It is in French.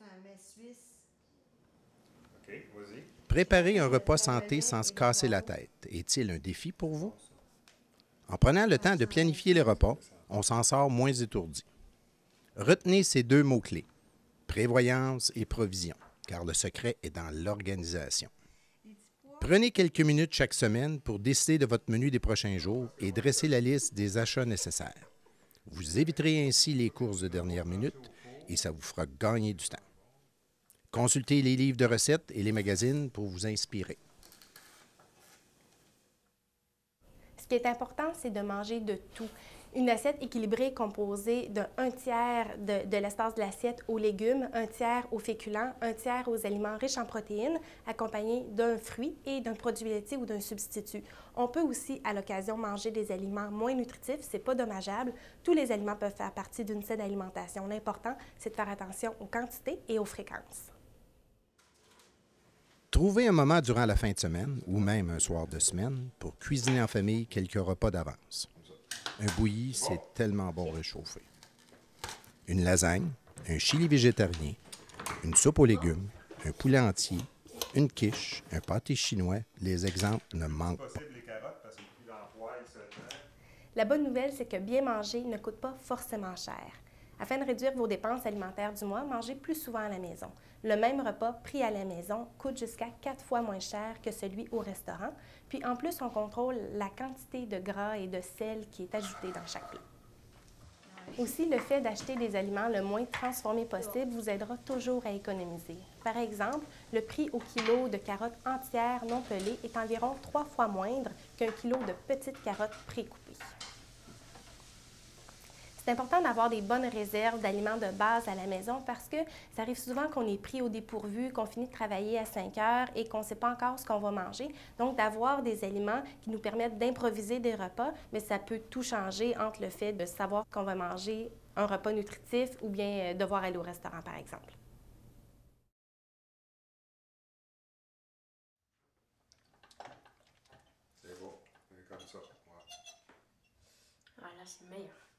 c'est un mets suisse. OK, vas-y. Préparer un repas santé sans se casser la tête est-il un défi pour vous? En prenant le temps de planifier les repas, on s'en sort moins étourdi. Retenez ces deux mots-clés, prévoyance et provision, car le secret est dans l'organisation. Prenez quelques minutes chaque semaine pour décider de votre menu des prochains jours et dresser la liste des achats nécessaires. Vous éviterez ainsi les courses de dernière minute et ça vous fera gagner du temps. Consultez les livres de recettes et les magazines pour vous inspirer. Ce qui est important, c'est de manger de tout. Une assiette équilibrée est composée d'un tiers de l'espace de l'assiette aux légumes, un tiers aux féculents, un tiers aux aliments riches en protéines, accompagnés d'un fruit et d'un produit laitier ou d'un substitut. On peut aussi, à l'occasion, manger des aliments moins nutritifs, c'est pas dommageable. Tous les aliments peuvent faire partie d'une saine alimentation. L'important, c'est de faire attention aux quantités et aux fréquences. Trouvez un moment durant la fin de semaine ou même un soir de semaine pour cuisiner en famille quelques repas d'avance. Un bouilli, c'est tellement bon réchauffé. Une lasagne, un chili végétarien, une soupe aux légumes, un poulet entier, une quiche, un pâté chinois, les exemples ne manquent pas. La bonne nouvelle, c'est que bien manger ne coûte pas forcément cher. Afin de réduire vos dépenses alimentaires du mois, mangez plus souvent à la maison. Le même repas pris à la maison coûte jusqu'à 4 fois moins cher que celui au restaurant. Puis en plus, on contrôle la quantité de gras et de sel qui est ajoutée dans chaque plat. Aussi, le fait d'acheter des aliments le moins transformés possible vous aidera toujours à économiser. Par exemple, le prix au kilo de carottes entières non pelées est environ 3 fois moindre qu'un kilo de petites carottes pré-coupées. C'est important d'avoir des bonnes réserves d'aliments de base à la maison parce que ça arrive souvent qu'on est pris au dépourvu, qu'on finit de travailler à 5 heures et qu'on ne sait pas encore ce qu'on va manger. Donc, d'avoir des aliments qui nous permettent d'improviser des repas, mais ça peut tout changer entre le fait de savoir qu'on va manger un repas nutritif ou bien devoir aller au restaurant, par exemple. C'est bon, c'est comme ça. Ouais. Ah, là, c'est meilleur.